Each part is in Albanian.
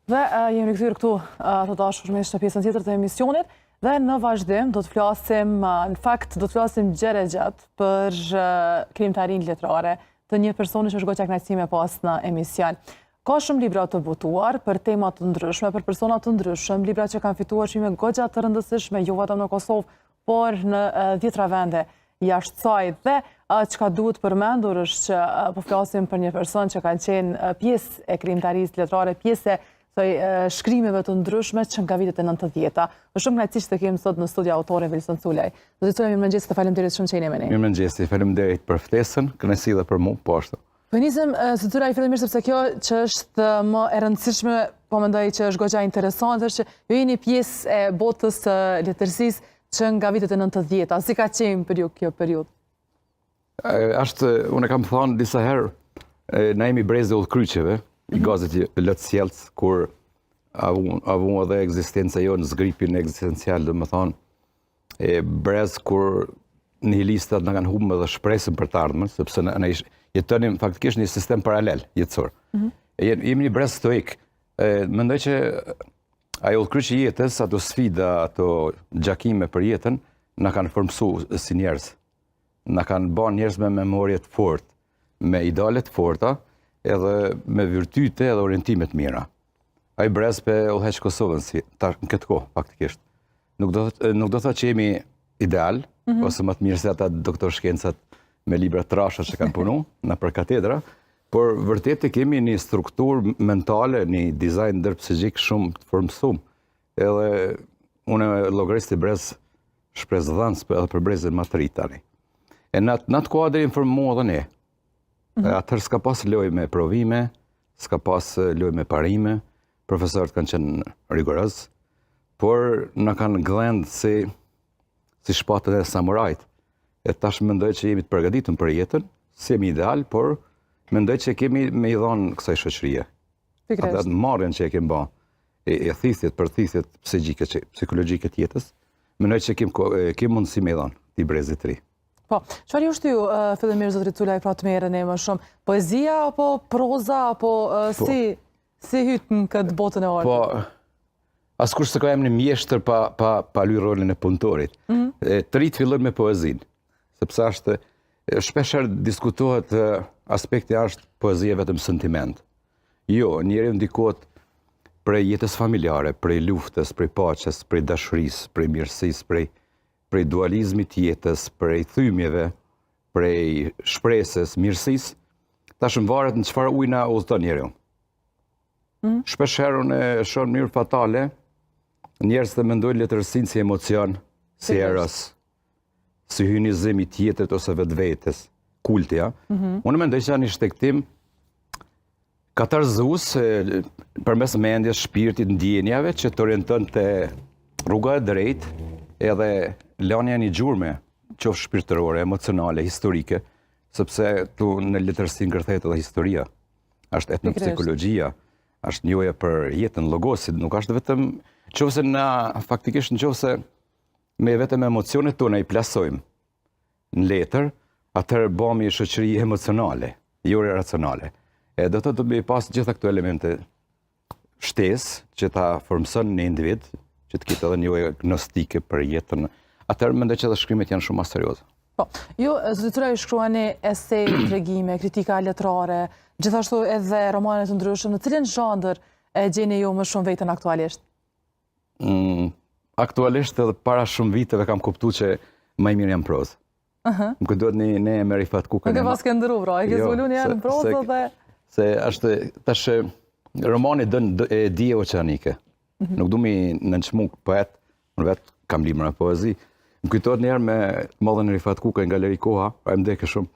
Dhe jemi rikthyer këtu të dashur me pjesën tjetër të emisionit dhe në vazhdim do të flasim, në fakt do të flasim gjëre gjatë për krijimtarinë letrare të një personi që është goxha kënaqësime pas në emision. Ka shumë libra të votuar për tema të ndryshme, për persona të ndryshëm, libra që kanë fituar çmime goxha të rëndësishme jo vetëm në Kosovë, por në 10 vende jashtë saj. Dhe çka duhet përmendur është që po flasim për një person që ka qenë pjesë e krijimtarisë letrare, pjesë e shkrimeve të ndryshme që nga vitet e 90-ta. Është shumë kënaqësi që të kemi sot në studio autorin Wilson Sulaj. Do të thoya mirëmëngjes dhe faleminderit shumë që jeni me ne. Mirëmëngjes, faleminderit për ftesën, kënaqësi edhe për mua, po ashtu. Po nisim Sulaj fillimisht sepse kjo që është më e rëndësishme, po mendoj që është goxha interesante, është që ju jeni pjesë e botës së letërsisë që nga vitet e 90-ta. Si ka qenë për ju kjo periudhë? Unë kam thënë disa herë, na jemi brez e udhkryqeve, i gazet Lëtsjelc, kur avu edhe ekzistenca jo në zgripin ekzistencial, dhe më thonë, brez kur nihilistat në kanë humbë dhe shpresën për të ardhmen, sepse në jetonim faktikisht një sistem paralel jetësor. Jemi një brez stoik. Mendoj që ajo udhkryqi jetës, ato sfida, ato gjakime për jetën, na kanë formsu si njerëz. Na kanë bën njerëz me memorje të fortë, me ideale të forta, edhe me virtyte edhe orientime të mira. Ai brez pe udhëheq Kosovën në këtë kohë, faktikisht. Nuk do të thotë që jemi ideal, ose më të mirë se ata doktor shkencat me libra trasha që kanë punu në për katedra, por vërtet e kemi një strukturë mentale, një dizajn ndërpsigjik shumë të formësum. Edhe unë llogaris të brez shpresdhënës edhe për brezin më të ri tani. E në atë kuadër informu edhe ne. Atëherë s'ka pas lojë me provime, s'ka pas lojë me parime, profesorët kanë qenë rigorëz, por na kanë glend si shpatët e samurajt. E tash mendoj që jemi të përgatitur për jetën, si jemi ideal, por mendoj që kemi me i dhanë kësaj shoqërie. Atë marrjen që e kemi bën, e thithjet për thithjet psikologjike të jetës, mendoj që kemi mundësi me i dhanë ti brezit të ri. Po, çfarë ju shtyu fillimisht zotërit Sulaj pra të merreni më shumë? Poezia apo proza apo si hyt në këtë botën e artit? Po, askush s'ka emrin mjeshtër pa luajtur rolin e punëtorit. Të rit fillojnë me poezinë, sepse është shpeshherë diskutohet aspekti është poezia vetëm sentiment. Jo, njeriu ndikohet prej jetës familjare, prej luftës, prej paqes, prej dashurisë, prej mirësisë, prej dualizmit jetës, prej thymjeve, prej shpresës, mirësisë, tash varet në çfarë ujna udhëton njeriu. Shpeshherë unë e shoh në mënyrë fatale njerëz që mendojnë letërsinë si emocion, si eros, si hynizim i tjetrit ose vetvetes, kulti, ja. Unë mendoj që janë një shtektim katarzues përmes mendjes, shpirtit, ndjenjave që të orienton te rruga e drejtë, edhe lënia një gjurme, qoftë shpirtërore, emocionale, historike, sepse tu në letërsinë ngërthehet edhe historia. Është etnopsikologjia, është njohja për jetën logosit, nuk është vetëm nëse faktikisht nëse me vetëm emocionet tona i plasojmë në letër, atëherë bëmi shoqëri emocionale, jo racionale. Do të bëj pas gjitha këto elemente shtesë që ta formson në individ, që të ketë edhe një gnostike për jetën. Atëherë mendoj që edhe shkrimet janë shumë më serioze. Po, ju zotëra ju shkruani esej, tregime, kritika letrare, gjithashtu edhe romane të ndryshëm. Në cilën zhandër e gjeni ju më shumë veten aktualisht? Aktualisht edhe para shumë viteve kam kuptuar që më i mirë jam prozë. Më kujtohet ne me Rifat Kukën. Nuk e pas ke ndëruar, pra, e ke zbuluar një herë në prozë dhe se është tash romani e dije oqeanike. Nuk du mi nënçmu poet, unë vetë kam libra poezi. Më kujtohet njerë me modhen Rifat Kuka në Galeri Koha, a e mdeke shumë.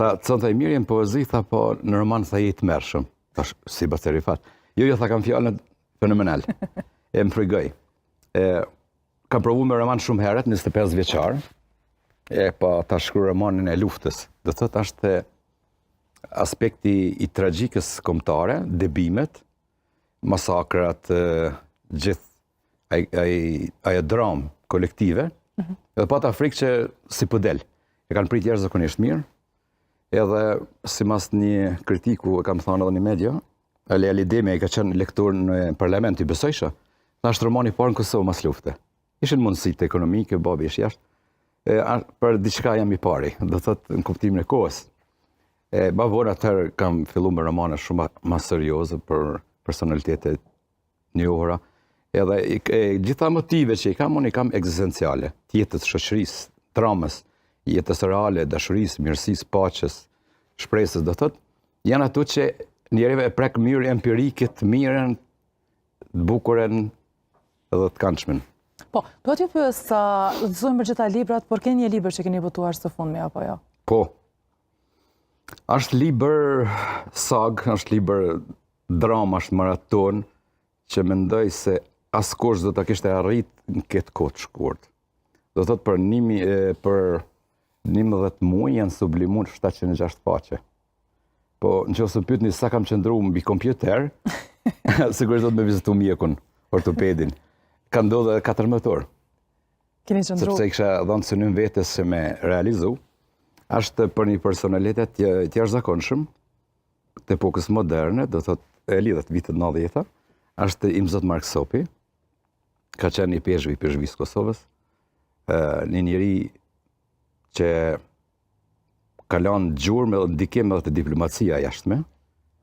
Tha, thaj mirë jem poezi, tha po në roman tha jetë mërshëm. Tha, si bas e Rifat. Jo, tha kam fjallën fenomenal. E më frygoj. Kam provu me roman shumë heret, 25 vjeqar, pa ta shkru romanin e luftës. Dhe thot është aspekti i tragjikës kombëtare, debimet, masakrat, gjithë ajo dramë kolektive, edhe pa ta frikë që si pëdel. E kanë prit njerëz zakonisht mirë, edhe si mas një kritiku, e kam thënë edhe një media, Ali Alidemi ka qenë lektor në parlament, i besojsha. Thash romani parë në Kosovë mas lufte. Ishin mundësitë ekonomike, babi ish jashtë. Për diçka jam i pari, do thotë në kuptimin e kohës. Bavor atëherë kam fillu me romane shumë më serioze për personalitetet njohura. Edhe gjitha motive që i kam ekzistenciale, të jetës shoqërisë, tramës, jetës reale, dashurisë, mirësisë, paqes, shpresës, do thotë, janë ato që njerive e prek mirë empirike, të mirën, të bukuren edhe të këndshmin. Po, do t'ju pyes sa zojmë për gjitha librat, por keni një libër që keni votuar së fundmi apo jo? Po. Është libër sag, është libër drama, është maraton, që mendoj se askush do ta kishte arrit në këtë kohë të shkurt. Do thotë për 11 muaj janë sublimuar 706 faqe. Po, nëse pyetni sa kam qëndruar mbi kompjuter, sigurisht do të më vizitu mjekun, ortopedin. Ka ndodhur 14 orë. Keni qëndruar? Sepse i kisha dhënë synim vetes se me realizu. Është për një personalitet të jashtëzakonshëm të epokës moderne, do thotë e lidhet vitet 90-ta. Është Imzot Mark Sopi, ka qenë një peshqvisë Kosovës, një njeri që ka lënë gjurmë dhe ndikim edhe të diplomacia jashtme,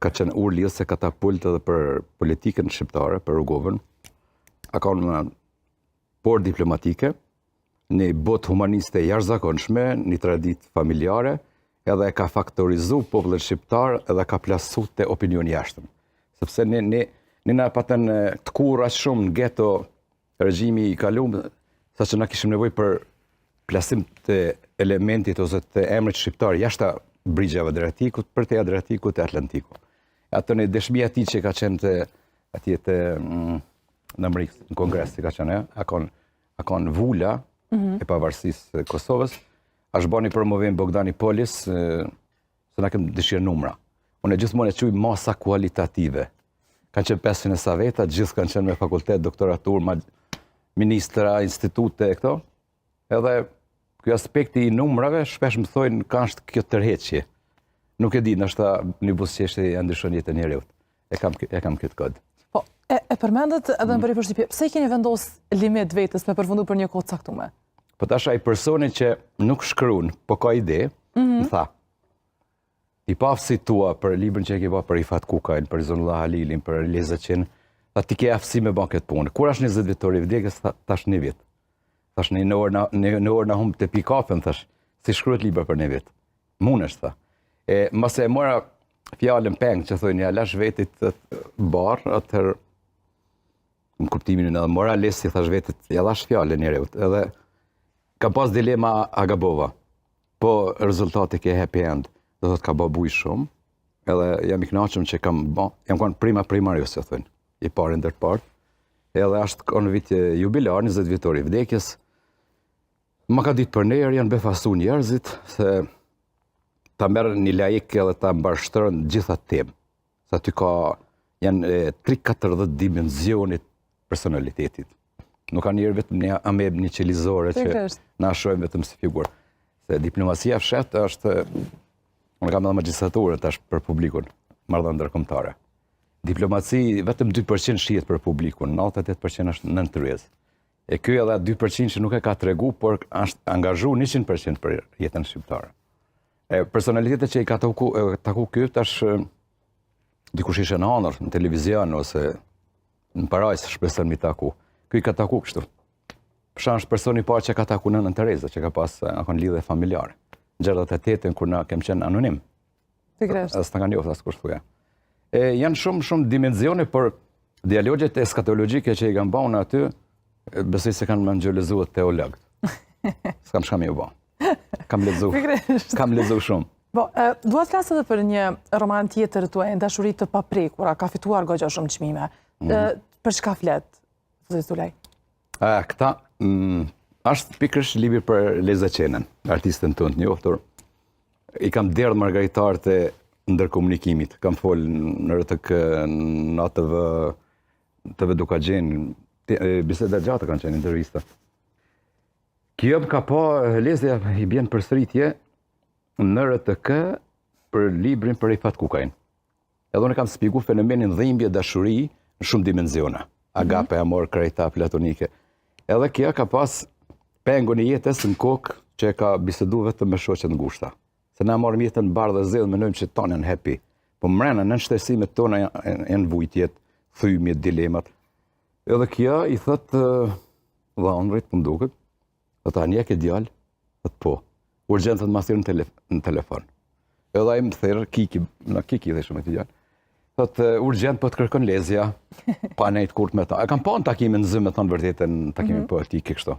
ka qenë urlidhës se katapult edhe për politikën shqiptare, për Rrugovën, ka kanë por diplomatike, një botë humaniste jashtëzakonshme, një traditë familjare, edhe ka faktorizu popullin shqiptar edhe ka plasu te opinioni jashtëm. Sepse ne na patën të kurrë aq shumë në geto regjimi i kaluar, saqë na kishim nevojë për plasim të elementit ose të emrit shqiptar jashtë brigjave Adriatikut, për te Adriatikut e Atlantikut. Atë në dëshmia e tij që ka qenë atje në Amerikë, në Kongres, si ka qenë, akon vula e pavarësisë së Kosovës, është bani promovim Bogdani Polis, se na kemë dëshirë numra. Unë gjithmonë e quaj masa kualitative. Kanë qenë 500 saveta, gjithë kanë qenë me fakultet, doktoratur, ministra, institute e këto. Edhe ky aspekti i numrave shpesh më thojnë ka është kjo tërheqje. Nuk e di, ndoshta një buzëqeshje e ndryshon jetën e njerëzit. E kam këtë kod. Po, e përmendet edhe në bëri përshtypje. Pse i keni vendos limit vetes me përfundu për një kohë të caktuar? Po tash ai personi që nuk shkruan, po ka ide, më tha. I pafsi tua për librin që e ke bërë për Rifat Kukajn, për Zonullah Halilin, për Lezaçin, tha ti ke aftësi me bën këtë punë. Kur është 20 vjetori i vdekjes, tash 1 vit. Tash në orë na humb te pikafën, thash, si shkruhet libra për 1 vit. Munesh, tha. Mos e mora fjalën peng që thonë ja lash vetit barr, atëherë në kuptimin e moralist, si thash vetit, ja lash fjalën njerëzit. Edhe ka pas dilema a gabova. Po rezultati ke happy end. Do thotë ka babuj shumë, edhe jam i kënaqur që jam kanë primarius, që thonë, i parë ndër parë. Edhe është kanë vit jubilar, 20 vjetori i vdekjes. Ma ka ditë për nerë, janë befasu njerëzit, se ta merë një laik edhe ta mbarështërën gjitha temë. Se aty janë 3-4 dimenzionit personalitetit. Nuk ka njerë vetëm një ameb një qelizore që na shojmë vetëm si figurë. Se diplomacia fshetë është, unë kam edhe magjistraturë tash për publikun, marrëdhënie ndërkombëtare. Diplomaci vetëm 2% shihet për publikun, 98% është nën tryezë. E ky edhe 2% që nuk e ka tregu, por është angazhuar 100% për jetën shqiptare. Personalitetet që i ka taku ky tash dikush ishte në Honor, në televizion ose në Parajs shpresën mi taku. Ky i ka taku kështu. Për shkak është personi i parë që ka taku nënën Tereza, që ka pas akon lidhje familjare. Në 68-ën kur na kem qenë anonim. Pikërisht. As ta kanë njohur askush thuja. Janë shumë dimensione, por dialogjet eskatologjike që i kanë bënë aty, besoj se kanë menxholizuar teologët. S'kam shkam ju bë. Kam lexuar shumë. Po, dua të flas edhe për një roman tjetër tuaj, Dashuri të paprekur, ka fituar goxha shumë çmime. Për çka flet? Zoti Sulej. Këta është pikërisht libri për Lezaçenën, artistën tonë të njohur. I kam derdhë margaritarët e ndërkomunikimit. Kam folë në RTK, në TV Dukaxhen, biseda gjatë kanë qenë intervista. Kjo ka pa lezja i bjen përsëritje në RTK për librin për Rifat Kukajn. Edhe unë kam spiku fenomenin dhimbje dashuri në shumë dimenziona. Agape, amor, krejta, platonike. Edhe kjo ka pas pengun e jetës në kokë që e ka bisedu vetëm me shoqet ngushta. Se na marrim jetën bardhë dhe zellë, mendojmë që tonë janë happy. Po mrena në shtërsimet tona janë vujtjet, thymjet, dilemat. Edhe kjo i thëtë dhënrit, për mduket, dhe ta njek e djallë, thëtë po. Urgjentët ma thyrë në telefon. Edhe a i më thyrë, kiki dhe shumë e të djallë. Thëtë urgjent po të kërkon lezja, pa nejtë kurt me ta. E kam pa në takimin në zymë me ta në vërtetën në takimin politike kështu.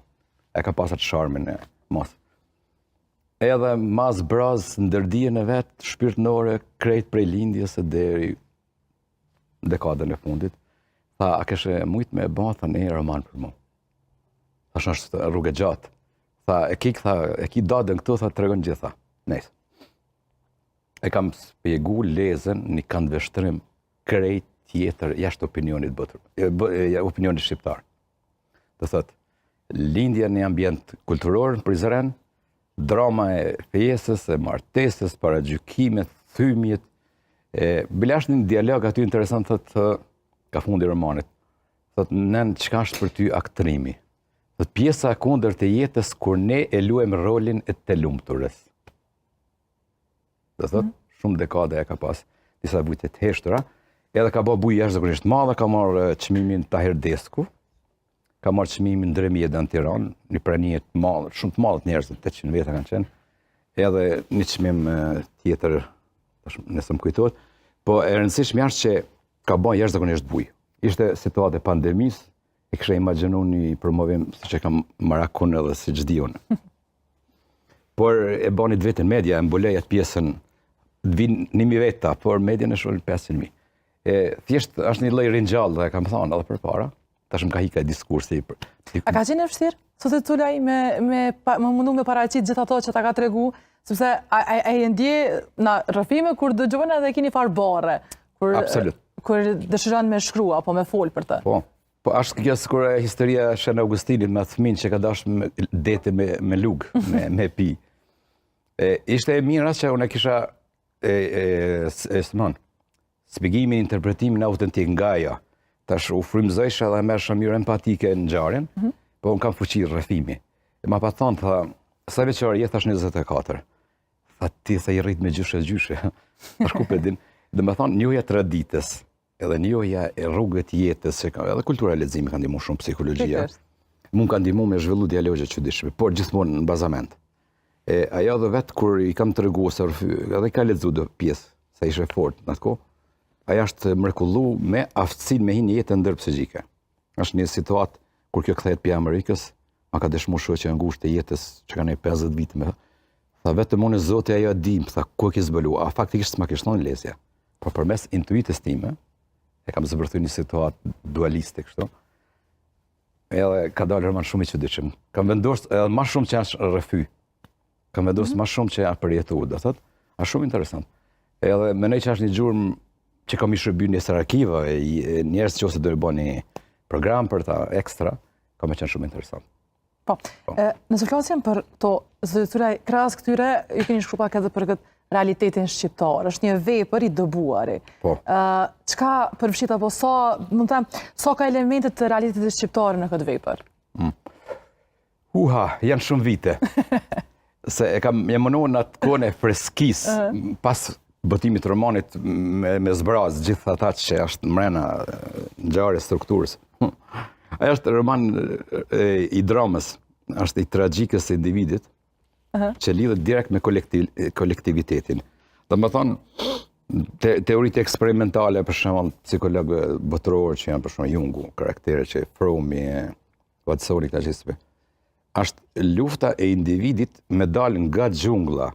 E ka pasat sharmin e mos. Edhe mas braz në dërdijen e vetë, shpirtënore, krejt prej lindjes e deri dekadën e fundit. Tha, a keshe mujt me e ba, tha, ne roman për mu. Tha, është rrugë gjatë. Tha, e ki dadën këtu, tha, të regon gjitha. Nejtë. E kam spjegu lezen një këndveshtrim krejt tjetër jashtë opinionit opinionit shqiptar. Dhe thëtë, lindja një ambient kulturor në Prizren, drama e fejesës, e martesës, paragjykimet, thymjet. Bilash një dialog aty interesant, thëtë, ka fundi romanit. Thëtë, nën çka është për ty aktrimi? Thëtë, pjesa e kundërt të jetës kur ne e luajmë rolin e të lumturës. Dhe thëtë, shumë dekade e ka pas disa vujtje të heshtura, edhe ka bërë bujë jashtëzakonisht madhe, ka marrë çmimin Tahir Desku, ka marrë çmimin Ndremjeda në Tiranë, një pranie të madhe, shumë të madhe të njerëz, 800 veta kanë qenë, edhe një çmim tjetër, nëse më kujtohet, po e rëndësishme është që ka bërë jashtëzakonisht bujë. Ishte situatë e pandemisë, e kisha imagjinu një promovim siç e kam Marakun edhe siç di unë. Por e bani të vetën media, e mbulej atë pjesën, të vinë 1.000 veta, por media në shullin 500.000. Thjesht është një lloj ringjallë, dhe kam thënë edhe përpara, tash më ka hika diskursi. A ka qenë e vështirë? Sot e tulaj me mundu me paraqit gjithë ato që ta ka tregu, sepse a i ndje në rrëfime kur dëgjojnë edhe keni farë bare, kur dëshiron me shkrua, apo me folë për të. Po është kjo sikur historia e Shën Augustinit me fëmin që ka dashur dete me lugë, me pi. Ishte e mirë që unë kisha spjegimin, interpretimin autentik nga ajo. Tash u frymëzojsha dhe merrsha mirë empatike në ngjarjen, po unë kam fuqi rrëfimi. Ma pa thonë, tha, sa veçore je, thash 24. Tha, ti sa i rrit me gjyshe. Tash ku pedin. Dhe me thonë, njohja traditës, edhe njohja e rrugët jetës, edhe kultura e leximit ka ndihmuar shumë, psikologjia. Mund ka ndihmuar me zhvillu dialogje çuditshme, por gjithmonë në bazament. Ajo dhe vetë kur i kam treguar se edhe ka lexuar do pjesë, sa ishte fort në atë kohë, ajo është mrekullu me aftësinë me hinë jetën ndërpsikike. Është një situatë kur kjo kthehet pi Amerikës, ma ka dëshmuar shoqja e ngushtë e jetës që kanë 50 vite me. Tha vetëm unë Zoti ajo e dim, tha ku e ke zbuluar. Faktikisht s'ma kishte thonë lezja. Por përmes intuitës time, e kam zbërthy një situatë dualiste kështu. Edhe ka dalë roman shumë i çuditshëm. Kam vendosur edhe më shumë që është rrëfy. Kam vendosur më shumë që ja përjetuar, do thotë, është shumë interesant. Edhe mendoj që është një gjurmë që kam i shërby një arkiva e njerëz që ose do të bëni program për ta ekstra, ka më qenë shumë interesant. Po, nëse flasim për to zëtyraj, krahas këtyre, ju keni shkruar pak edhe për këtë realitetin shqiptar, është një vepër i dëbuari. Po. Çka përfshit apo sa ka elementet të realitetit shqiptar në këtë vepër? Janë shumë vite. Se e kam mënuar në atë kohën e freskisë, pas botimit romanit me zbraz, gjithë ata që është mrena ngjarje strukturës. Ajo është roman i dramës, është i tragjikës së individit, që lidhet direkt me kolektivitetin. Dhe më thonë, teoritë eksperimentale, për shembull, psikologë botëror që janë për shembull Jungu, karaktere që Fromi, Watsoni, këta gjithë, është lufta e individit me dalë nga xhunglla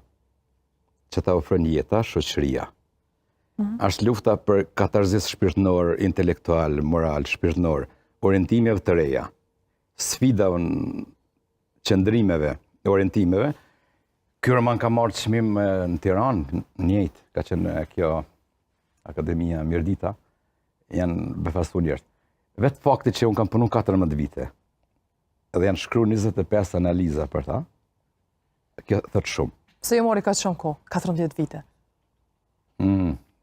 që ta ofron jeta, shoqëria. Është lufta për katarzis shpirtënor, intelektual, moral, shpirtënor, orientimeve të reja, sfida qëndrimeve, orientimeve. Ky roman ka marrë çmim në Tiranë, njëjtë, ka qenë kjo Akademia Mirdita, janë befastuar njerëz. Vetë fakti që unë kam punu 14 vite, edhe janë shkruar 25 analiza për ta, kjo thot shumë. Pse ju mori kaq shumë kohë, 14 vite?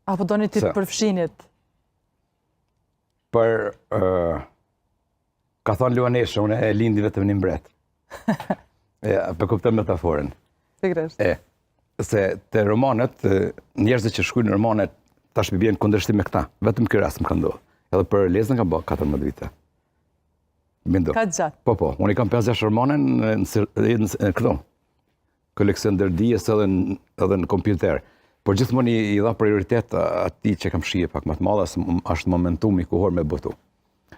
Apo doni ti të përfshinit? Ka thonë Luanesha, unë e lindi vetëm një mbret. Për kuptëm metaforën. Pikërisht. Se të romanet, njerëzit që shkruajnë romanet, tash mi bjenë kundërshtim me këta. Vetëm ky rast më ka ndodhur. Edhe për lezën kam bërë 14 vite. Ka gjatë? Po, unë i kam 5-6 romane në këto. Koleksion dërdijes edhe në kompjuter. Por gjithmonë i dha prioritet atij që kam shije pak më të madhe, është momentumi kohor me botu.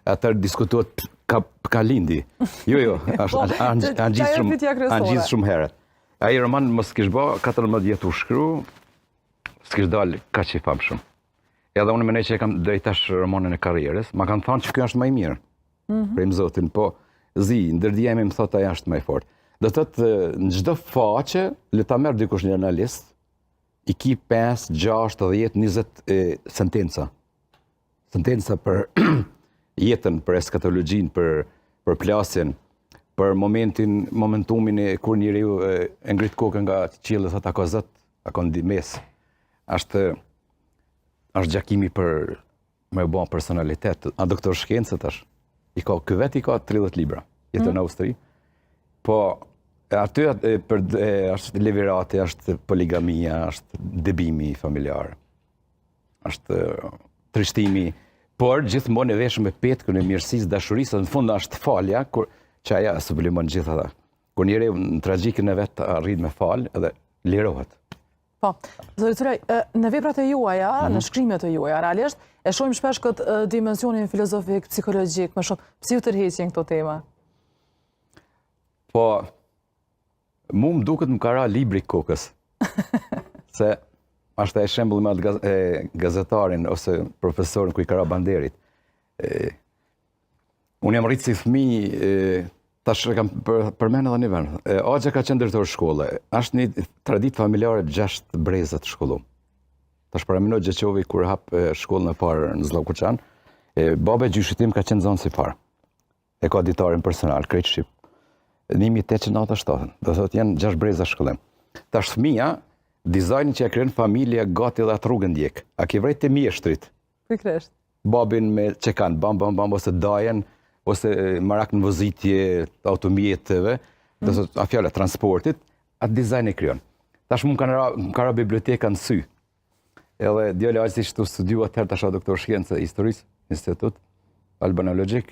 Atër diskutuat ka lindi. Jo, anë gjithë shumë heret. Ai roman mos kish bë 14 vjet u shkru, s'kish dalë kaq i famshëm. Edhe unë mendoj që e kam drejtash romanin e karrierës, ma kanë thënë që ky është më i mirë. Prej Zotin, po ndërdia ime më thotë ai është më i fortë. Do thotë në çdo faqe le ta merr dikush një analist, i ki 5, 6, 10, 20 sentenca. Sentenca për jetën, për eskatologjinë, për plasjen, për momentumin e kur njeriu e ngrit kokën nga qielli thotë ako Zot, ako ndimes. Është gjakimi për me bë personalitet. A doktor shkencë tash. Ky vet i ka 30 libra. Jetën në Austri. Po aty është levirati, është poligamia, është dëbimi familjar. Është trishtimi, por gjithmonë e veshëm me petkën e mirësisë, dashurisë, në fund është falja, që aja sublimon gjithë ata. Kur njeriu në tragjikën e vet arrit me fal edhe lirohet. Po, zotëre, në veprat e juaja, në shkrimet e juaja, realisht, e shohim shpesh këtë dimensionin filozofik, psikologjik, më shumë, pse ju tërheqin këto tema? Po, mu më duket më kara libri kokës. Se është e shembull me atë gazetarin ose profesorin ku i kara Banderit. Unë jam rritë si fëmijë, tash kam përmend edhe një vend. Axha ka qenë drejtor shkolle. Është një traditë familjare 6 breza të shkollum. Tash para minut Gjeqovi kur hap shkollën e parë në Zllaukuçan, baba e gjyshit tim ka qenë zonë si farë. E ka ditarin personal, krejt shqip. 1897, do thotë janë 6 breza shkollim. Tash fëmia, dizajnin që e krijon familja gati dhe atë rrugën ndjek. A ke vrejt të mjeshtrit? Pikërisht. Babin me që kanë bam, ose dajen, ose marak në vozitje automjeteve, do thotë a fjala transportit, atë dizajn e krijon. Tash më ka ra biblioteka në sy. Edhe djali aq si shtu studiu atëherë tash doktor shkencë historisë, institut albanologjik.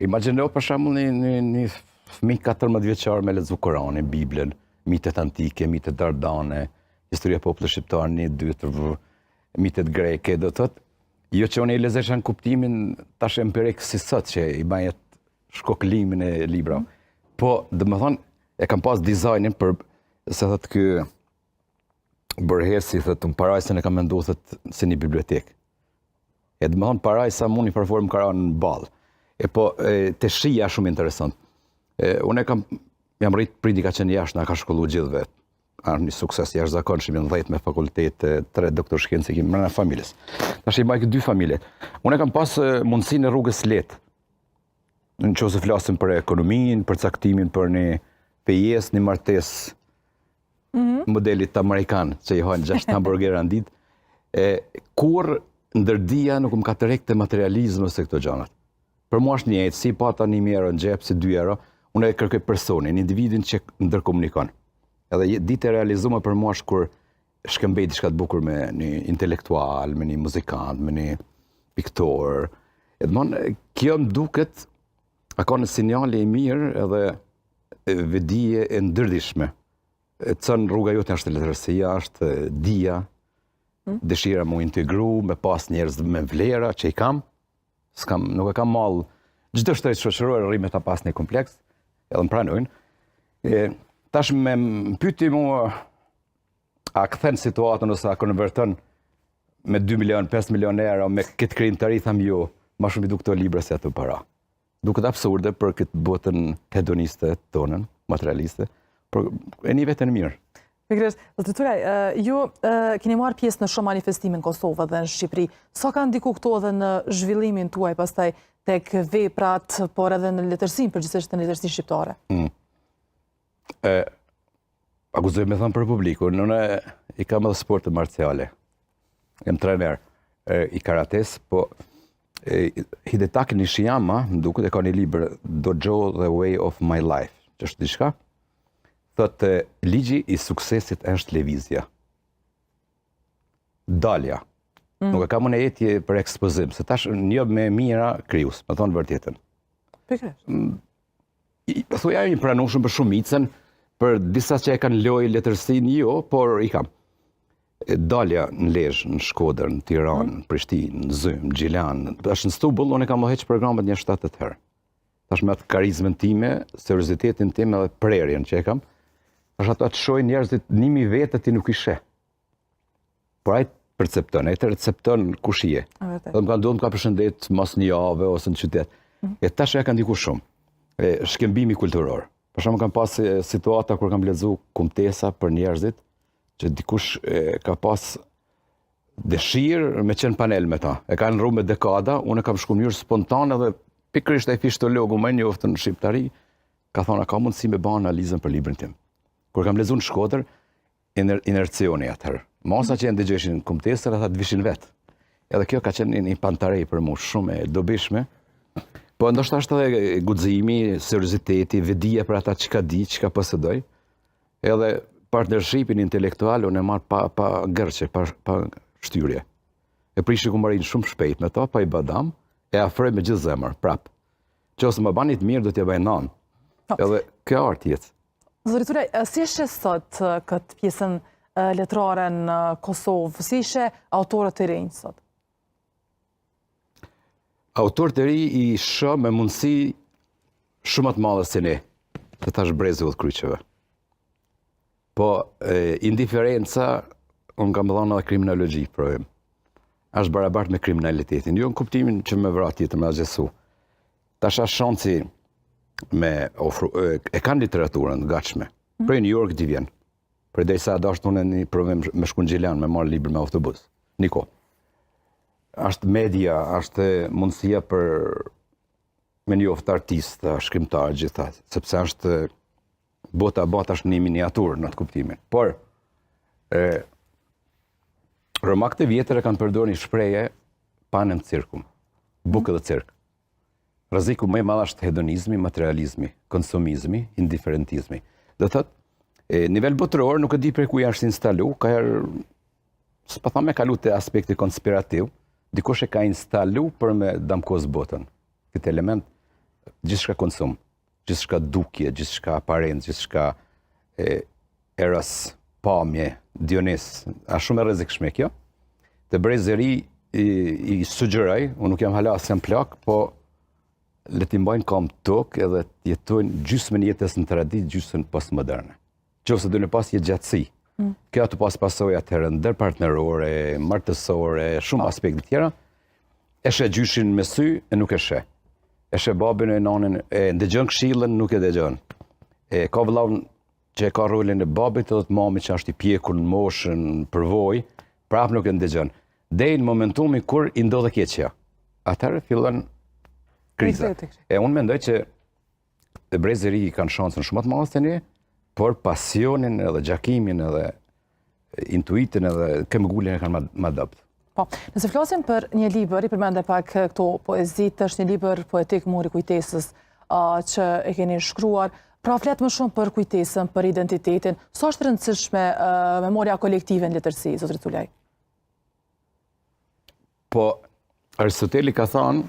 Imagjino për shembull një fëmijë 14 vjeçar me lexu Koranin, Biblën, mitet antike, mitet dardane, historia e popullit shqiptar, 1-2, mitet greke, do thotë, jo që unë i lexoja në kuptimin tash empirik si sot që i bëj shkoklimin e libra. Po, domethënë, e kam pas dizajnin për se thotë ky Borghesi thotë në parajsën e kam menduar thotë si një bibliotekë. E domethënë parajsa mund një përformë ka në ballë. Po te shija shumë interesant. Unë jam rrit prindi ka qenë jashtë, na ka shkolluar gjithëve. Është një sukses jashtëzakonshëm, 10 me fakultet, 3 doktor shkencë kemi brenda familjes. Tash i mbaj 2 familje. Unë kam pas mundësinë e rrugës lehtë. Nëse flasim për ekonominë, për caktimin për një pjesë, një martesë modelit amerikan, që i hajnë 6 hamburgera në ditë, kur ndërdia nuk më ka tërheqë te materializmi ose këto gjanat. Për mua është njëjtë, si pata 1 euro në xhep, si 2 euro, unë e kërkoj personin, individin që ndërkomunikon. Edhe ditë e realizuar për mua është kur shkëmbej diçka të bukur me një intelektual, me një muzikant, me një piktor. Edmon, kjo më duket ka një sinjale i mirë edhe vedije e ndërdishme. Cën rruga jote është letërsia, është dia, dëshira mu integru, me pas njerëz me vlera që i kam, nuk e kam mall, çdo shtret shoqëror rri me ta pas një kompleks, edhe më pranojnë. Tash me pyeti mua a kthen situatën ose a konverton me 2 milion, 5 milion euro me këtë krijimtari, tham jo, ma shumë i du këto libra se ato para. Duket absurde për këtë botën hedoniste tonën, materialiste, por e një vetën mirë. Pikërisht, zotëre, ju keni marrë pjesë në shumë manifestime në Kosovë dhe në Shqipëri. Sa ka ndiku këto edhe në zhvillimin tuaj pastaj tek veprat, por edhe në letërsinë, përgjithsisht në letërsinë shqiptare? Akuzoj me thënë për publikun, unë i kam edhe sporte marciale. jam trener i karates, po Hidetaki Nishiyama, më duket, e ka një libër Dojo The Way of My Life, që është diçka, thotë ligji i suksesit është lëvizja. Dalja. Nuk e kam unë etje për ekspozim, se tash një me mira krijues, me thonë vërtetën. Pikërisht. Thuaj një pranueshëm për shumicën, për disa që e kanë lojë letërsinë jo, por i kam. Dalja në Lezhë, në Shkodër, në Tiranë, në Prishtinë, në Zymë, në Gjilan, është në Stubull, unë e kam heq programet një 7-8 herë. Tash me atë karizmën time, seriozitetin tim edhe prerjen që e kam, tash ato atë shojnë njerëzit 1000 vete ti nuk i sheh. Por ai percepton, ai të recepton kush je. Do më kanë duhet më ka përshëndet mas një javë ose në qytet. E tash ja kanë diku shumë. Shkëmbimi kulturor. Për shembull kam pas situata kur kam lexuar kumtesa për njerëzit që dikush ka pas dëshirë me qenë panel me ta. E kanë rrumë me dekada, unë kam shku mënyrë spontane dhe pikërisht ai fishtologu më i njoftën në shqiptari ka thonë a ka mundësi me bë analizën për librin tim. Kur kam lexuar në Shkodër, inercioni atëherë. Masa që e ndëgjeshin kumtesër, ata të vishin vetë. Edhe kjo ka qenë një pantarej për mu shumë e dobishme. Po ndoshta është edhe guximi, serioziteti, vedia për ata që ka di, që ka posëdoj. Edhe partnershipin intelektual unë e marr pa gërçe, pa shtyrje. E prishi ku marin shumë shpejt me to, pa i badam, e afroj me gjithë zemër, prap. Qose më bani të mirë do t'ja bëj nan. Edhe kjo art jetë. Zoti Tulaj, si ishe sot këtë pjesën letrare në Kosovë? Si ishe autorët e rinj sot? Autorët e ri i shë me mundësi shumë të madhe se ne, të tash brezi u të kryqeve. Po, indiferenca, unë kam dhënë edhe kriminologji, provim. Është barabart me kriminalitetin. Jo në kuptimin që me vrat tjetër me agjesu. Tash është shansi me e kanë literaturën gatshme. Prej New York t'i vjen. Për derisa dashur unë një provim me shku në Gjilan me marr libër me autobus. Niko. Është media, është mundësia për me njoftë artistë, shkrimtarë gjitha, sepse është bota është një miniaturë në atë kuptimin. Por romakët e vjetër e kanë përdorur një shprehje panem cirkum, bukë dhe cirk. Rreziku më i madh është hedonizmi, materializmi, konsumizmi, indiferentizmi. Do thotë, nivel botëror nuk e di prej ku janë instalu, ka herë s'po them me kalu te aspekti konspirativ, dikush e ka instalu për me damkos botën. Këtë element gjithçka konsum, gjithçka dukje, gjithçka aparencë, gjithçka eros, pamje, Dionis, a shumë e rrezikshme kjo. Te brezëri i sugjeroj, unë nuk jam hala asnjë plak, po le t'i mbajnë kam tokë edhe t'jetojnë gjysmën jetës në traditë, gjysmën postmoderne. Qofse do në pas jetë gjatësi. Kjo të pas pasoja të ndërpartnerore, martësore, shumë aspekte tjera, e sheh gjyshin me sy e nuk e sheh. E sheh babin e nanën, e ndëgjon këshillën, nuk e dëgjon. Ka vëllaun që e ka rolin e babit edhe të mamit që është i pjekur në moshën, në përvojë, prap nuk e ndëgjon. Deri në momentumin kur i ndodhe keqja. Atëherë fillon kriza. Unë mendoj që brezëri kanë shansën shumë të madhe se ne, por pasionin edhe gjakimin edhe intuitin edhe këmbgulin e kanë më dopt. Po, nëse flasim për një libër, i përmende pak këto poezit, është një libër poetik Muri kujtesës që e keni shkruar. Pra flet më shumë për kujtesën, për identitetin. Sa është rëndësishme memoria kolektive në letërsi, zotëri Tulaj? Po, Aristoteli ka thënë,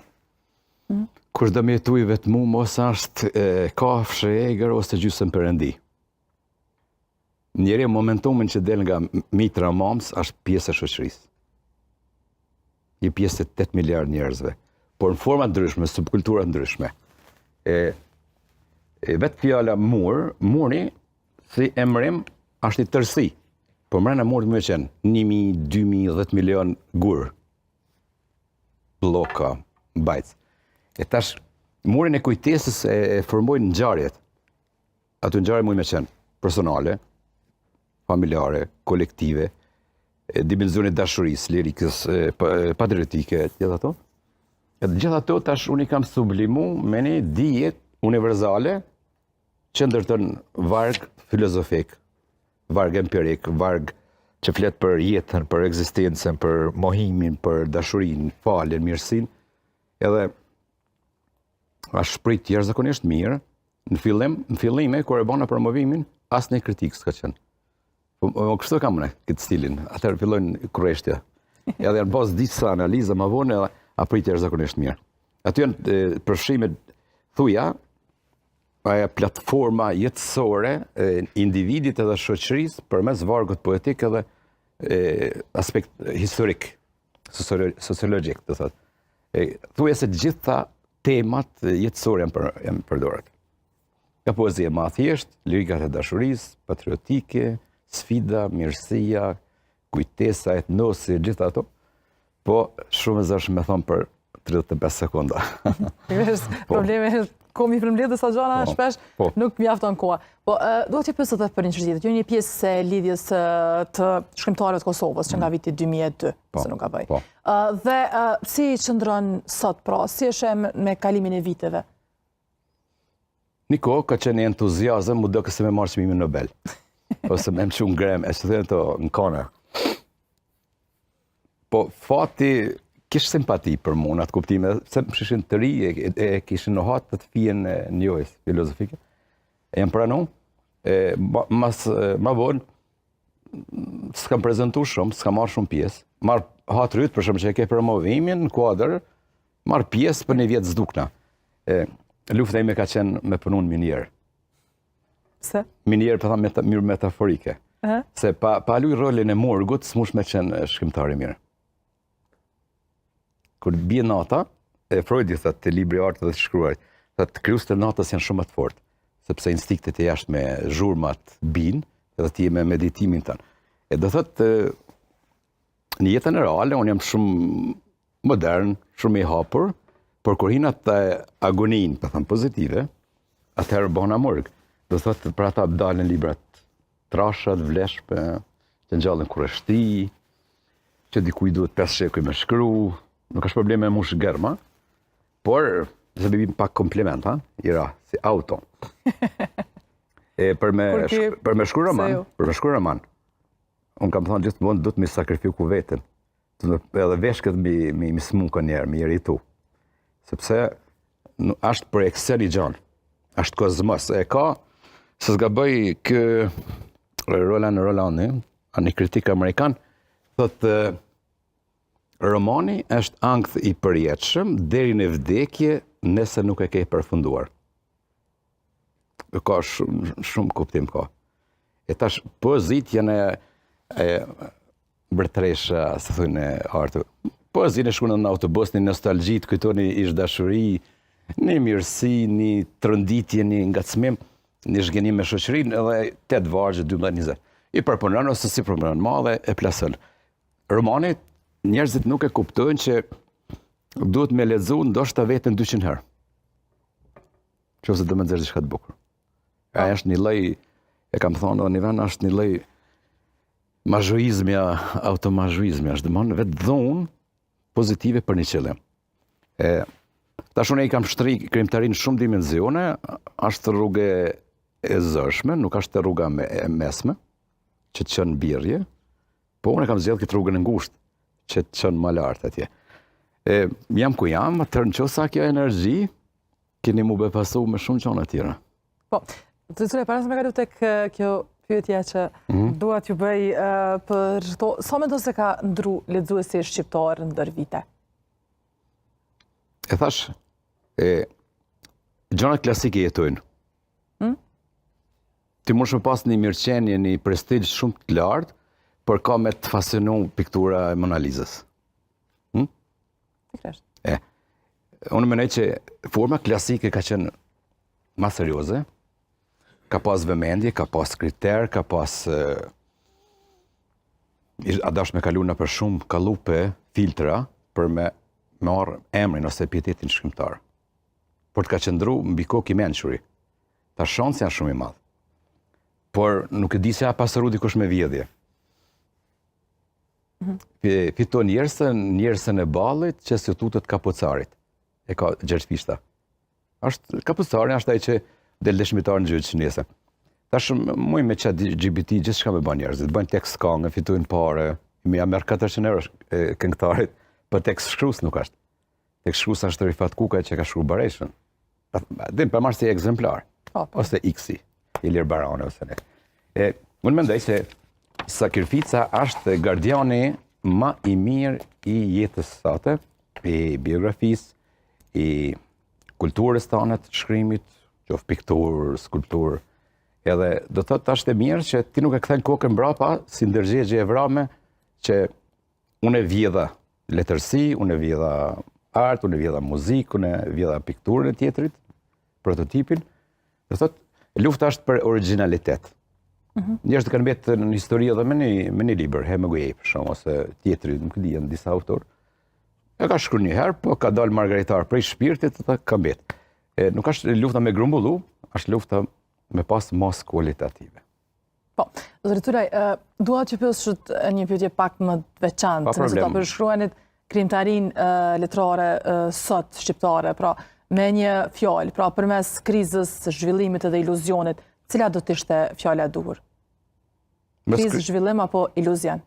kush do me jetu i vetmu, mos është kafshë e egër ose gjysmë perëndi. Njeri momentumin që del nga mitra mams është pjesë e shoqërisë. Një pjesë të 8 miliard njerëzve, por në forma ndryshme, subkultura ndryshme. Vetë fjala muri, si emrim, është i tërsi. Po mrena murit më qenë 1.000, 2.000, 10 milion gur. Bloka, bajc. E tash, murin e kujtesës e formojnë ngjarjet. Ato ngjarje mund me qenë personale, familjare, kolektive, dimensioni dashurisë, lirikës, patriotike, gjithë ato. Edhe gjithë ato tash unë i kam sublimu me një dijet universale që ndërton varg filozofik, varg empirik, varg që flet për jetën, për ekzistencën, për mohimin, për dashurinë, faljen, mirësinë, edhe është shprit jashtëzakonisht mirë. Në fillim kur e bona promovimin, asnjë kritik s'ka qenë. Po kështu kam unë këtë stilin. Atëherë fillojnë kurreshtja. Edhe janë pas disa analiza më vonë edhe aprit jashtëzakonisht mirë. Aty janë përfshimet thuja aja platforma jetësore individit edhe shoqërisë përmes vargut poetik edhe aspekt historik, sociologjik, do thotë. Thuja se të gjitha temat jetësore janë përdorur. Ka poezi e ma thjesht, lirikat e dashurisë, patriotike, sfida, mirësia, kujtesa, etnosi, gjitha ato, po shumë e zërshë me thonë për 35 sekonda. Probleme komi frëmbledh dhe sa gjana shpesh nuk mjafton koha. Po, do t'ju pyes edhe për një çështje. Ju një pjesë e lidhjes të shkrimtarëve të Kosovës që nga viti 2002, se nuk gaboj. Dhe si qëndron sot, pra, si është me kalimin e viteve? Niko ka qenë entuziazëm, mu do këse me marrë çmimin Nobel. Ose me më që në grem, e që thënë të në kone. Po, fati kishë simpati për mu në atë kuptime, se më shishin të ri, e kishin në hatë të fijen njojës filozofike. E jam pranu, ma vonë, s'kam prezentu shumë, s'kam marrë shumë pjesë. Marrë hatë rrytë, për shumë që e ke promovimin, në kuadrë, marrë pjesë për një vjetë zdukna. Lufta ime ka qenë me punun minjerë. Se? Minjerë për thamë mirë metaforike. Se pa luj rolin e morgut, s'mush me qenë shkrimtari mirë. Kur bie nata, Freudi thëtë të libri artë dhe të shkruarit, thëtë kryus të natës janë shumë të fort, sepse instiktet e jashtë me zhurmat binë, edhe ti me meditimin tënë. E do thëtë, në jetën e reale, unë jam shumë modern, shumë i hapur, por kur hinat të agonin, për thëmë pozitive, atëherë bëna mërgë. Do thotë për ata dalën librat trashat, vleshpe, që ngjallën kurreshti, që dikuj duhet 5 shekuj me shkru, nuk është probleme me mush gërma, por, se bibim pak kompliment, ira, si auto. Për me shkru roman, unë kam thonë gjithmonë du të mi sakrifiku vetën, edhe veshkët mi smuka njerë, mi jeritu. Sepse është për eksen i gjanë, është kozmos, e ka, se s'ga bëj kë Rolandi, një kritik amerikan, thotë romani është ankth i përjetshëm deri në vdekje nëse nuk e ke përfunduar. Ka shumë kuptim ka. E tash poezit janë bërtresha, se thonë artë. Poezit e shkunë në autobus, një nostalgji, të kujtoni ish dashuri, një mirësi, një trënditje, një ngacmim, një zhgjenim me shoqërinë, edhe 8 vargje 12-20. I përpunon ose si përpunon madhe e plasën. Romanit, njerëzit nuk e kuptojnë që duhet me lexu ndoshta vetën 200 herë. Qofse do më nxjerrë diçka të bukur. Ai është një lloj, e kam thonë edhe një vend, është një lloj mazhoizmja, automazhoizmja, është domthonjë vetë dhunë pozitive për një qëllim. Tash unë i kam shtri krimtarinë shumë dimensione, është rrugë e zëshme, nuk është rruga e mesme, që të qënë birje, po unë e kam zgjedhë këtë rrugën e ngushtë, që të qënë më lartë atje. Jam ku jam, atër në qosa kjo energji, keni mu bepasu me shumë qona tjera. Po, të cire, para se me ka du tek kjo pyetja që duat ju bëj për to, sa me do se ka ndru lexuesi shqiptar ndër vite? E thash, gjonat klasike jetojnë. Ti mund shumë pas një mirëqenje, një prestigj shumë të lartë, për ka me të fascinu piktura e Mona Lisës. Unë menej që forma klasike ka qenë ma serioze, ka pas vëmendje, ka pas kriter, ka pas... A dash me kalu në për shumë kalupe, filtra, për me marrë emrin ose pjetetin shkrimtar. Por të ka qëndru mbi kokë i mençuri. Ta shansi janë shumë i madh. Por nuk e di se a pasëru dikush me vjedhje. Fiton njerësën e ballit që se tutët Kapucarit. E ka Gjergj Pishta. Kapucari është ai që del dëshmitar në gjyq njëse. Tash muj me ChatGPT gjithë shka me bën njerëzit, bëjnë tekst këngë, fitojnë pare, me ja merr 400 euro këngëtarit, për tekst shkruas nuk është. Tekst shkruas është Rifat Kukaj që ka shkruar Bareshën. Din për marrë si ekzemplar, ose Iksi, Ilir Barane ose ne. Unë mendoj se sakrifica është gardiani ma i mirë i jetës sate, i biografisë, i kulturës tonë të shkrimit, qoftë pikturë, skulpturë. Edhe do të thotë është e mirë që ti nuk e kthen kokën mbrapa si ndërgjegje e vrame që unë e vjedha letërsi, unë e vjedha art, unë e vjedha muzikë, unë e vjedha pikturën e tjetrit, prototipin. Do thotë lufta është për originalitet. Njerëzit kanë mbetë në histori edhe me një libër, Hemingway për shkak ose tjetri, nuk e di, janë disa autor. E ka shkruar një herë, po ka dalë margaritar prej shpirtit dhe ka mbetë. Nuk është lufta me grumbullu, është lufta me pas mos kualitative. Po, Dr. Tulaj, dua që pyesësh një pyetje pak më të veçantë, nëse do përshkruanit krijimtarinë letrare sot shqiptare, pra me një fjalë, pra përmes krizës, zhvillimit edhe iluzionit, cila do të ishte fjala e duhur? Krizë, zhvillim apo iluzion?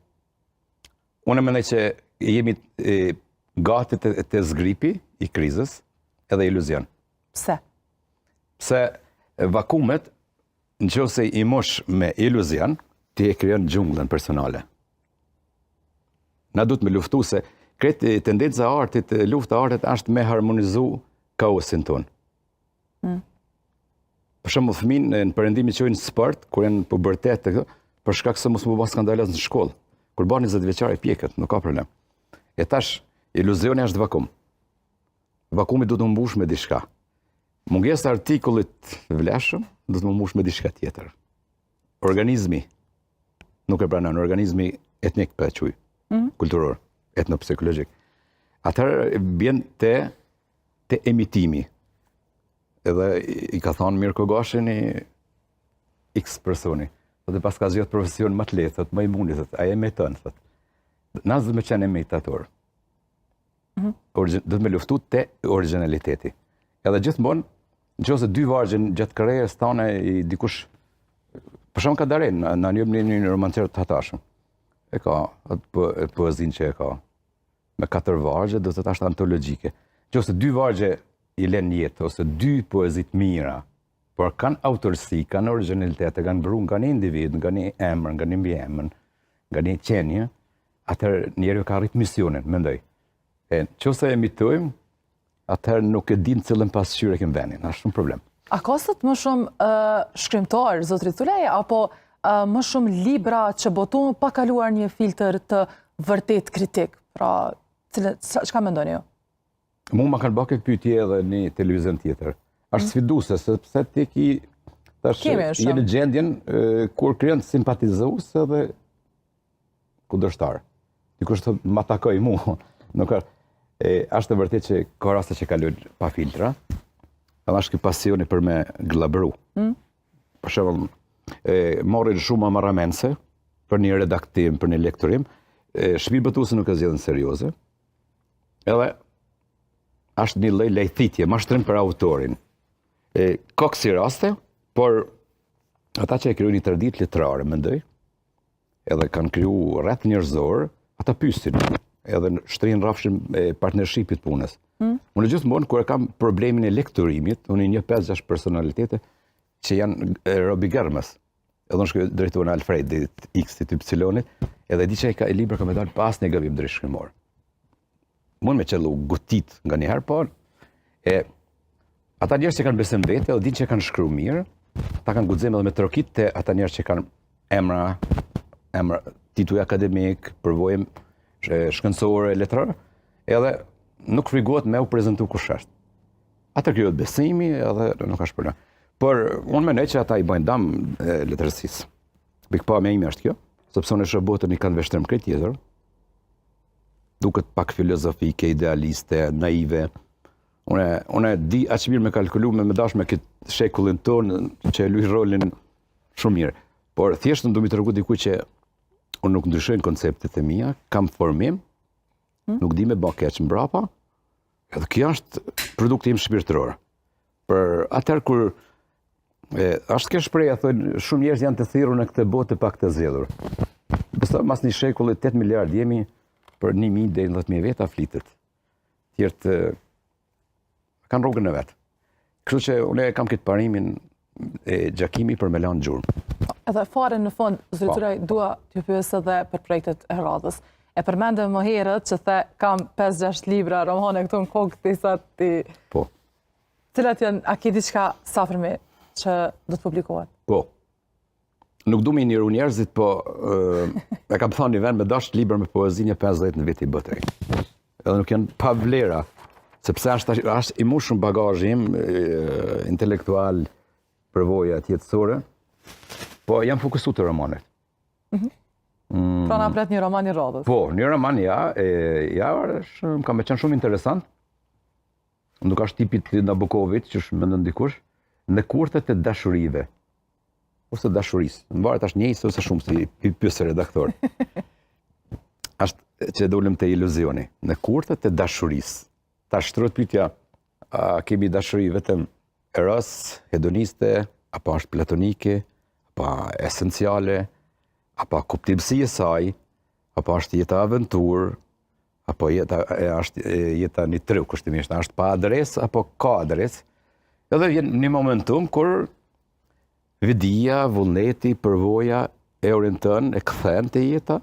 Unë mendoj që jemi gati të zgripi i krizës edhe iluzion. Pse? Pse vakumet, nëse i mosh me iluzion, ti e krijon xhungullën personale. Na duhet me luftu se kretë tendenca e artit, lufta e artit është me harmonizu kaosin ton. Për shembull, fëmijë në perëndimi që qojnë sport, kur janë në pubertet, për shkak se mos më bën skandaloz në shkollë. Kur bën 20 vjeçar i pjekët, nuk ka problem. E tash iluzioni është vakum. Vakumi duhet të mbush me diçka. Mungesa e artikullit vlefshëm do të më mbush me diçka tjetër. Organizmi nuk e pranon, organizmi etnik për quj, kulturor, etnopsikologjik. Atëherë bjen te emitimi. Edhe i ka thonë Mirko Gashi një X personi. Dhe pas ka zgjedhur profesion më të lehtë, thotë më i mundi, thotë, ai emiton, thotë. Na do të qenë imitator. Do të më luftu te originaliteti. Edhe gjithmonë, nëse dy vargje gjatë karrierës tonë i dikush për shkak ka darën, na njëm një romancer të hatashëm. E ka atë poezinë që e ka me 4 vargje, do të thotë është antologjike. Nëse dy vargje i lën jetë ose dy poezit mira, por kanë autorsi, kanë originalitet, kanë bru nga një individ, nga një emër, nga një mbiemër, nga një qenje, atëherë njeriu ka arrit misionin, mendoj. Nëse emitojmë, atëherë nuk e dim cilën pasqyrë kemë venin, është shumë problem. A ka sot më shumë shkrimtar, zotri Tulaj, apo më shumë libra që botuan pa kaluar një filtr të vërtet kritik? Pra, çka mendoni ju? Mu ma kanë bërë këtë pyetje edhe një televizion tjetër. Është sfiduese, sepse ti je në gjendjen kur krijon simpatizues edhe kundërshtar. Dikush thotë ma takoj mua. Nuk ka. Është e vërtetë që ka raste që kalojnë pa filtra. Edhe është ky pasioni për me glabru. Për shembull, morrin shumë amarramense për një redaktim, për një lektorim. Shpirtbëtuesi nuk e zgjedhin serioze. Edhe është një lloj lejthitje, mashtrim për autorin. Ka kësi raste, por ata që e kriju një traditë letrare, mendoj, edhe kanë kriju rreth njerëzor, ata pyesin, edhe shtrin rrafshin e partnershipit punës. Unë gjithmonë kur kam problemin e lektorimit, unë një 5-6 personalitete që janë robi gërmës. Edhe unë shkoj drejt unë Alfredit, X-it, Y-it, edhe di që e libra ka me dalë pas një gabim drejtshkrimor. Mund me qellu gutit nga njëherë, por ata njerëz që kanë besim vete dhe din që kanë shkruar mirë, ata kanë guxim edhe me trokit te ata njerëz që kanë emra, titull akademik, përvojë shkencore, letrar, edhe nuk frigohet me u prezantu kush është. Atë krijohet besimi edhe nuk ka shpërna. Por unë mendoj që ata i bëjnë dam letërsisë. Pikpamja ime është kjo, sepse unë shoh botën i kanë vështrim krejt tjetër. Duket pak filozofike, idealiste, naive. Unë di aq mirë me kalkulu me dash me këtë shekullin tonë që e luaj rolin shumë mirë. Por thjesht do mi tregu dikujt që unë nuk ndryshojnë konceptet e mia, kam formim, nuk di me bë keq mbrapa. Edhe kjo është produkti im shpirtëror. Për atëherë kur Ashtë ke shpreja, thënë, shumë njerëz janë të thirrur në këtë botë të pak të zgjedhur. Basta mas një shekulli 8 miliard jemi për 1.000 deri në 10.000 veta flitet. Tjertë kanë rrugën e vet. Kështu që unë kam këtë parimin e Gjakimi për me lanë gjurmë. Edhe fare në fund, zotërai, dua t'ju pyes edhe për projektet e radhës. E përmendëm më herët që kam 5-6 libra romane këtu në kokë disa ti. Po. Cilat janë, a ke diçka safërmi që do të publikohet? Po. Nuk du me njëru njerëzit, po e kam thënë një vend me dash libër me poezi një 50 në vit i bëtej. Edhe nuk janë pa vlera, sepse është i mushëm bagazhi im intelektual, përvoja jetësore, po jam fokusu të romanet. Pra na pret një roman i radhës. Po, një roman më ka me qenë shumë interesant. Nuk është tipit Nabokovit, që është mendon dikush, në kurthet e dashurive. Ose dashurisë. Në varet është njëjës ose shumë, si i pyesë redaktor. Është që dolim të iluzioni. Në kurthet e dashurisë. Ta shtrohet pyetja, a kemi dashuri vetëm eros, hedoniste, apo është platonike, apo esenciale, apo kuptimësi e saj, apo është jeta aventurë, apo është jeta një tru, kushtimisht, është pa adres, apo ka adres. Edhe vjen një momentum kur vidia, vullneti, përvoja e orientën, e kthen te jeta,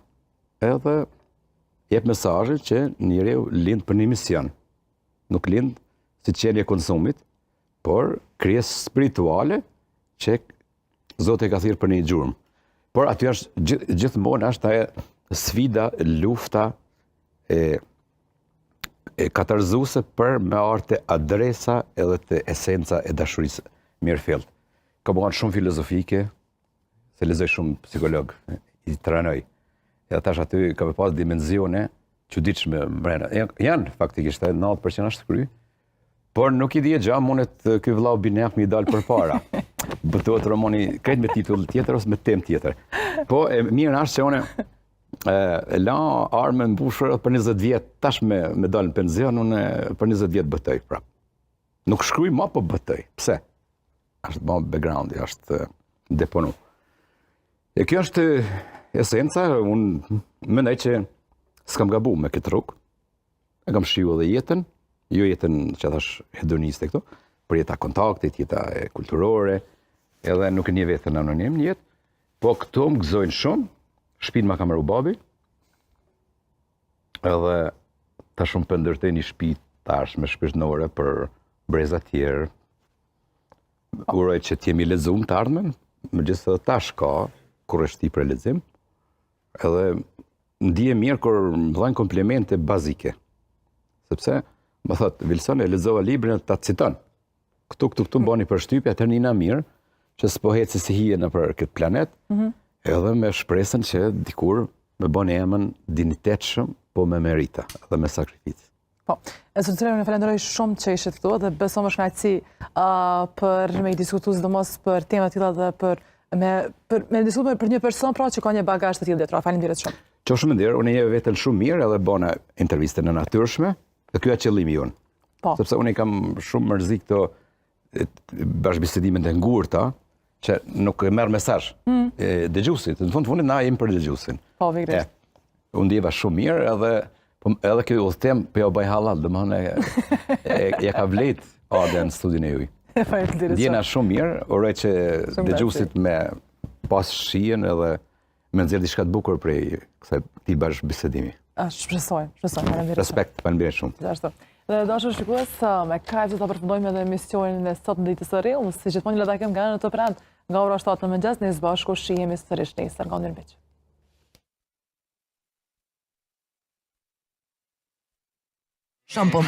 edhe jep mesazhin që njeriu lind për një mision. Nuk lind si qenie e konsumit, por krijesë spirituale që Zoti e ka thirrë për një gjurmë. Por aty është gjithmonë është ajo sfida, lufta e katarzuese për me arte adresa edhe të esenca e dashurisë mirëfillt. Ka bëhen shumë filozofike, se lexoj shumë psikolog, i trajnoj. Edhe tash aty ka pas dimensione çuditshme brenda. Janë faktikisht 90% është kry, por nuk i di gjë, mundet ky vëllau Binek më i dal përpara. Bëtohet romani krejt me titull tjetër ose me temë tjetër. Po e mirë është që unë la armën mbushur për 20 vjet, tash me dal në penzion, unë për 20 vjet bëtoj prap. Nuk shkruaj më, po bëtoj. Pse? Është bën backgroundi, është deponu. E kjo është esenca, unë mendoj që s'kam gabuar me këtë rrugë. E kam shijuar edhe jetën, jo jetën që thash hedoniste këto, për jeta kontaktit, jeta kulturore, edhe nuk e një vetën anonim një jetë, po këto më gëzojnë shumë, shtëpinë ma ka marrë babi, edhe ta shumë për ndërtej një shtëpi tash me shpirtënore për breza tjerë, uroj që t'jemi lexuar të ardhmen, megjithëse tash ka kurrështi për lexim, edhe ndije mirë kur më dhajnë komplimente bazike, sepse më thot, Wilson e lexova librin ta citon. Këtu më bani përshtypje, atër njëna mirë, që s'po heci si hije në për këtë planet, edhe me shpresën që dikur me bani emën dinitetshëm, po me merita, dhe me sakrificë. Po, zotërai, unë falenderoj shumë që ishit këtu dhe besoj më shkënaqësi për me i diskutu sidomos për tema të tilla dhe me diskutuar për një person pra që ka një bagazh të tillë detyra. Faleminderit shumë. Qofshë më ndirë, unë e njeh veten shumë mirë edhe bona interviste në natyrshme, dhe ky është qëllimi jonë. Po. Sepse unë kam shumë mërzi këto bashkëbisedimet e ngurta, që nuk e merr mesazh dëgjuesit. Në fundit na jemi për dëgjuesin. Po, pikërisht. Unë ndjeva shumë mirë edhe kjo udhëtim po ja bëj hallall, domethënë ja ka vlet ardha në studion e juaj. Faleminderit. Ndjena shumë mirë, uroj që dëgjuesit me pas shihen edhe me nxjerr diçka të bukur prej këtij bashkëbisedimi. Shpresoj, faleminderit. Respekt, faleminderit shumë. Gjithashtu. Dhe dashur shikues, me kaq do ta përfundojmë edhe emisionin e sot në ditës së rrjedhë, si gjithmonë le ta kem nga në të prand nga ora 7 në mëngjes, ne së bashku shihemi sërish nesër nga Mirëmbëç. Shampoo.